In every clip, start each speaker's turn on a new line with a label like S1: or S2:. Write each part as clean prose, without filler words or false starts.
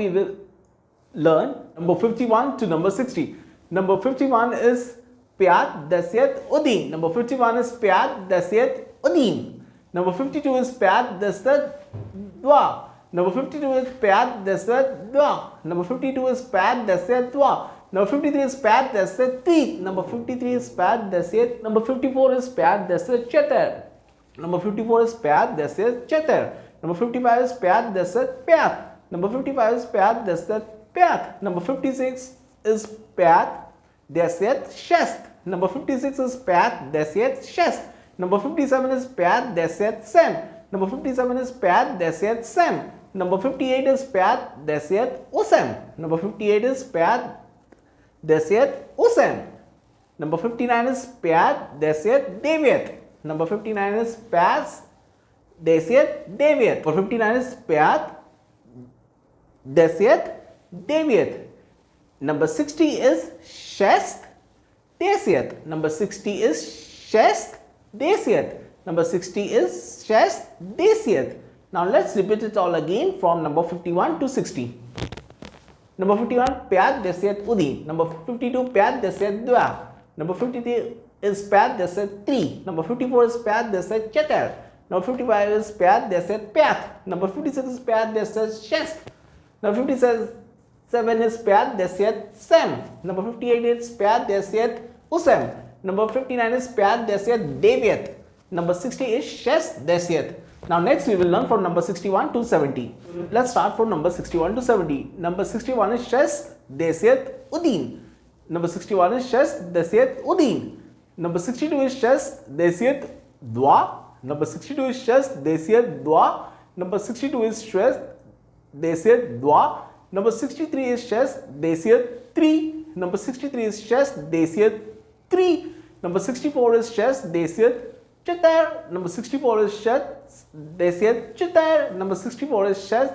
S1: we will learn number 51 to number 60. Number 51 is Pyat Dasyat Udin. Number 51 is Pyat Dasyat Udin. Number 52 is Pyat Dasyat Dwa. Number 52 is Pyat Dasyat Dwa. Number 52 is Pyat Dasyat Dwa. Number 53 is Pyat Dasyat Tri. Number 53 is Pyat Dasyat. Number 54 is Pyat Dasyat Chatar. Number 54 is Pyat Dasyat Chatar. Number 55 is Pyat Dasyat Pyat. Number 55 is Pyat Dasyat Pyat. Number 56 is Pyat Dasyat Shast. Number 56 is Pyat Dasyat Shast. Number 57 is Pyat Dasyat Sam. Number 57 is Pyat Dasyat Sam. Number 58 is Pyat Dasyat Usam. Number 58 is Pyat Dasyat Usam. Number 59 is Pyat Dasyat Devyat. Number 59 is Pyat Dasyat Devyat. Number 59 is Pyat Dasyat Devyat. Number 60 is Shast Dasyat. Number 60 is Shast Dasyat. Number 60 is Shast Dasyat. Now let's repeat it all again from number 51 to 60. Number 51 Pyat Dasyat Udin. Number 52 Pyat Dasyat Dwa. Number 53 is Pyat Dasyat Tri. Number 54 is Pyat Dasyat Chatar. Number 55 is Pyat Dasyat Pyat. Number 56 is Pyat Dasyat Shast. Number 57 is Pyat Dasyat Sam. Number 58 is Pyat Dasyat Usam. Number 59 is Pyat Dasyat Devyat. Number 60 is Shast Dasyat. Now next we will learn from number 61 to 70. Let's start from number 61 to 70. Number 61 is Shast Dasyat Udin. Number 61 is Shast Dasyat Udin. Number 62 is Shast Dasyat Dwa. Number 62 is Shast Dasyat Dwa. Number 62 is Shast Dasyat Dwa. Number 63 is Shast Dasyat Tri. Number 63 is Shast Dasyat Tri. Number 64 is Shast Dasyat Chatar. Number 64 is Shast Dasyat Chatar. Number 64 is Shast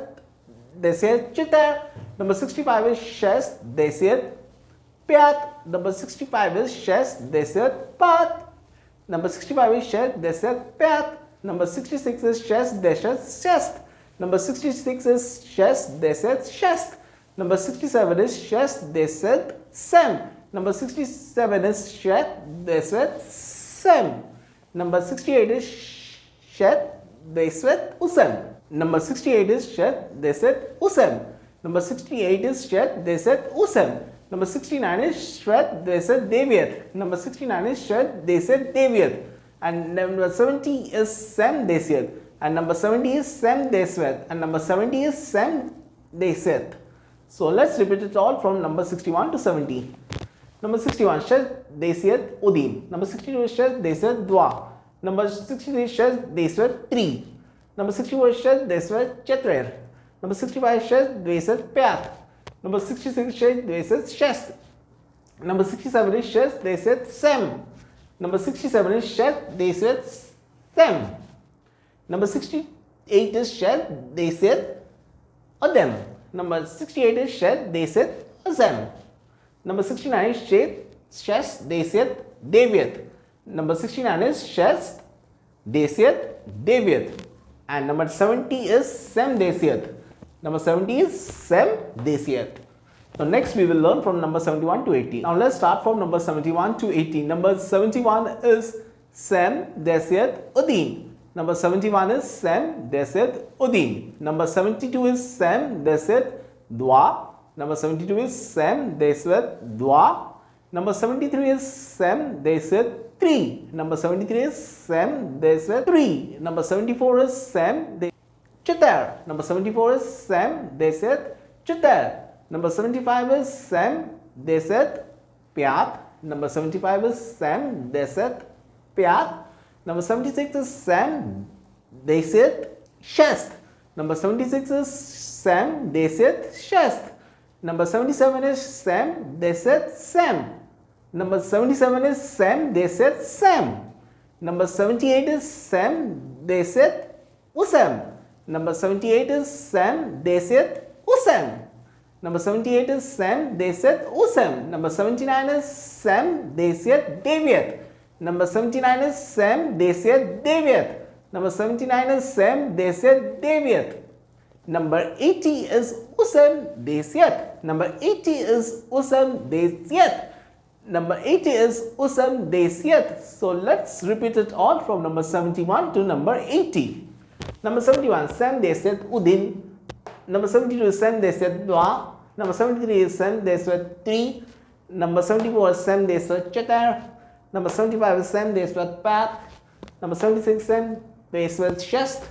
S1: Dasyat Chatar. Number 65 is Shast Dasyat Pyat. Number 65 is Shast Dasyat Pat. Number 65 is Shast Dasyat Pyat. Number 66 is Shast Dasyat Shast. Number 66 is Shast Dasyat Shast. Number 67 is Shast Dasyat Sam. Number 67 is Shast Dasyat Sam. Number 68 is Shast Dasyat Usam. Number 68 is Shast Dasyat Usam. Number 68 is Shast Dasyat Usam. Number 69 is Shast Dasyat Devyat. Number 69 is Shast Dasyat Devyat. And number 70 is Sam Dasyat. And number 70 is Sam Dasyat. And number 70 is Sam Dasyat. So let's repeat it all from number 61 to 70. Number 61 Shast Dasyat Udin. Number 62 is Shast Dasyat Dwa. Number 63 is Shast Dasyat Tri. Number 64 is Shast Dasyat Chatar. Number 65 is Shast Dasyat Pyat. Number 66 is Shast Dasyat Shast. Number 67 is Shast Dasyat Sam. Number 67 is Shast Dasyat Sam. Number 68 is Shast Dasyat Adam. Number 68 is Shast Dasyat Azam. Number 69 is Shast Dasyat Devyat. Number 69 is Shast Dasyat Devyat. And number 70 is Sam Dasyat. Number 70 is Sam Dasyat. So next we will learn from number 71 to 80. Now let's start from number 71 to 80. Number 71 is Sam Dasyat Udin. Number 71 is Sam Dasyat Udin. Number 72 is Sam Dasyat Dwa. Number 72 is Sam Dasyat Dwa. Number 73 is Sam Dasyat Tri. Number 73 is Sam Dasyat Tri. Number 74 is Sam Dasyat Chatar. Number 74 is Sam Dasyat Chatar. Number 75 is Sam Dasyat Pyat. Number 75 is Sam Dasyat Pyat. Number 76 is Sam Dasyat Shast. Number 76 is Sam Dasyat Shast. Number 77 is Sam Dasyat Sam. Number 77 is Sam Dasyat Sam. Number 78 is Sam Dasyat Usam. Number 78 is Sam Dasyat Usam. Number 78 is Sam Dasyat Usam. Number 79 is Sam Dasyat Devyat. Number 79 is Sam Dasyat Devyat. Number 79 is Sam Dasyat Devyat. Number 80 is Usam Desiyat. Number 80 is Usam Desiyat. Number 80 is Usam Desiyat. So let's repeat it all from number 71 to number 80. Number 71, Sam Desiyat Udin. Number 72 is Sam Desiyat Dwa. Number 73 is Sam Desiyat 3. Number 74 is Sam Desiyat Chatar. Number 75 is Sam Desiyat Pat. Number 76 Sam Desiyat Shast.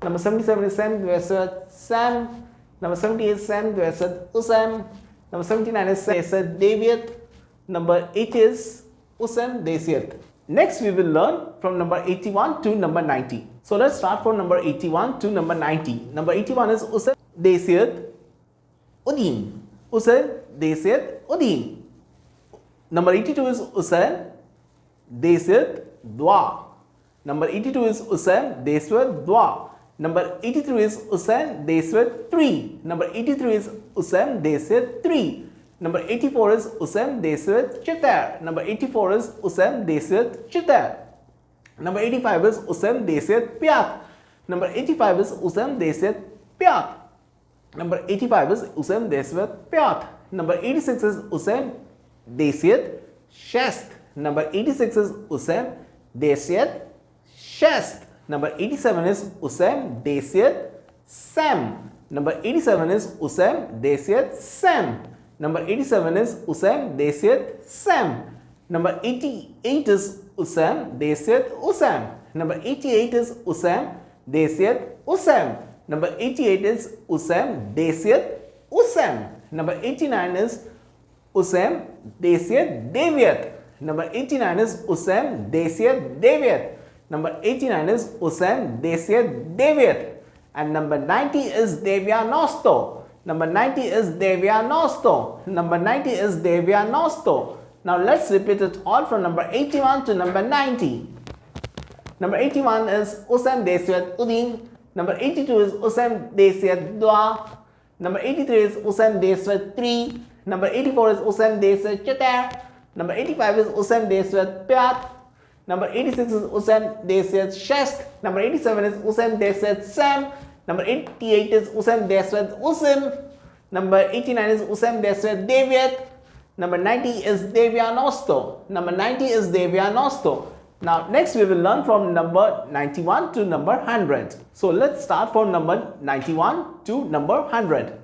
S1: Number 77 is Sam Desiyat Sam. Number 78 is Sam Desiyat Usam. Number 79 is Sam Desiyat Deviat. Number 80 is Usam Desiyat. Next we will learn from number 81 to number 90. So let's start from number 81 to number 90. Number 81 is Usam Desiyat Udin. Usam Desiyat Udin. Number 82 is Usam Desiyat Dwa. Number 82 is Usam Desiyat Dwa. Number 83 is Usam Desiyat 3. Number 83 is Usam Desiyat 3. Number 84 is Usam Desiyat Chatar. Number 84 is Usam Desiyat Chatar. Number 85 is Usam Desiyat Pyat. Number 85 is Usam Desiyat Pyat. Number 85 is Usam Desiyat Pyat. Number 86 is Usam Desiyat Shast. Number 86 is Usam Desiyat Shast. Number 87 is Usam Desiyat Sam. Number 87 is Usam Desiyat Sam. Number 87 is Usam Desiyat Sam. Number 88 is Usam Desiyat Usam. Number 88 is Usam Desiyat Usam. Number 88 is Usam Desiyat Usam. Number 89 is Usam Desiyat Deviat. Number 89 is Usam Desiyat Deviat. Number 89 is Usam Desiyat Deviat. And number 90 is Devya Nosto. Number 90 is Devya Nosto. Number 90 is Devya Nosto. Now let's repeat it all from number 81 to number 90. Number 81 is Usam Desiyat Udin. Number 82 is Usam Desiyat Dwa. Number 83 is Usam Desiyat 3. Number 84 is Usam Desiyat Chatar. Number 85 is Usam Desiyat Pyat. Number 86 is Usam Desiyat Shast. Number 87 is Usam Desiyat Sam. Number 88 is Usam Desiyat Usam. Number 89 is Usam Desiyat Deviat. Number 90 is Devya Nosto. Number 90 is Devya Nosto. Now next we will learn from number 91 to number 100. So let's start from number 91 to number 100.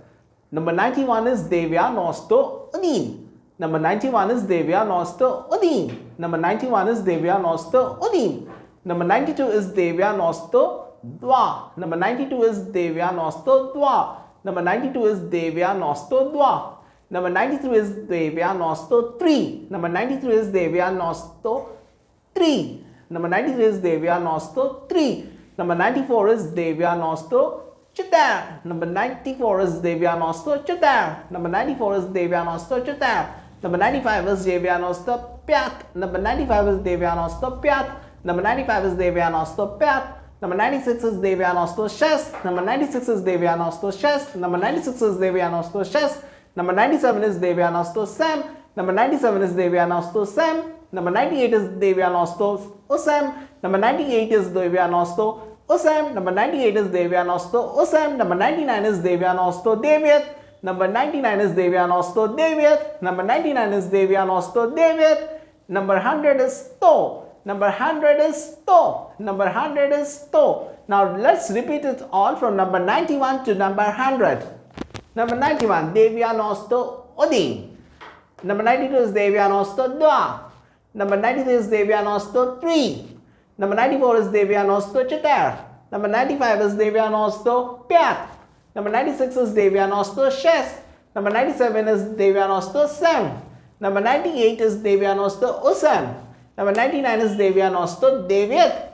S1: Number 91 is Devya Nosto Udin. Number 91 is Devya Nosto Udin. Number 91 is Devya Nosto Udin. Number 92 is Devya Nosto Dwa. Number 92 is Devya Nosto Dwa. Number 92 is Devya Nosto Dwa. Number 93 is Devya Nosto 3. Number 93 is Devya Nosto 3. Number 93 is Devya Nosto 3. Number 94 is Devya Nosto Chatar. Number 94 is Devya Nosto Chatar. Number 94 is Devya Nosto Chatar. Number 95 is Devya Nosto Pyat. Number 95 is Devya Nosto Pyat. Number 95 is Devya Nosto Pyat. Number 96 is Devya Nosto Shast. Number 96 is Devya Nosto Shast. Number 96 is Devya Nosto Shast. Number 97 is Devya Nosto Sam. Number 97 is Devya Nosto Sam. Number 98 is Devya Nosto Usam. Number 98 is Devya Nosto Usam. Number 98 is Devya Nosto Usam. Number 99 is Devya Nosto Deviat. Number 99 is Devya Nosto Deviat. Number 99 is Devya Nosto Deviat. Number 100 is To. Number 100 is To. Number 100 is To. Now let's repeat it all from number 91 to number 100. Number 91, Devya Nosto Udin. Number 92 is Devya Nosto Dwa. Number 93 is Devya Nosto 3. Number 94 is Devya Nosto Chatar. Number 95 is Devya Nosto Pyat. Number 96 is Devya Nosto Shast. Number 97 is Devya Nosto Sam. Number 98 is Devya Nosto Usam. Number 99 is Devya Nosto Deviat.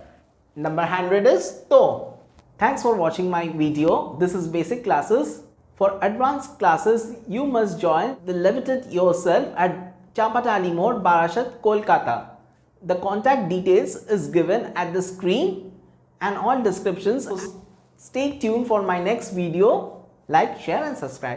S1: Number 100 is To. Thanks for watching my video. This is basic classes. For advanced classes, you must join the Levitate Yourself at Champatali Mode, Barashat, Kolkata. The contact details is given at the screen and all descriptions. Stay tuned for my next video. Like, share and subscribe.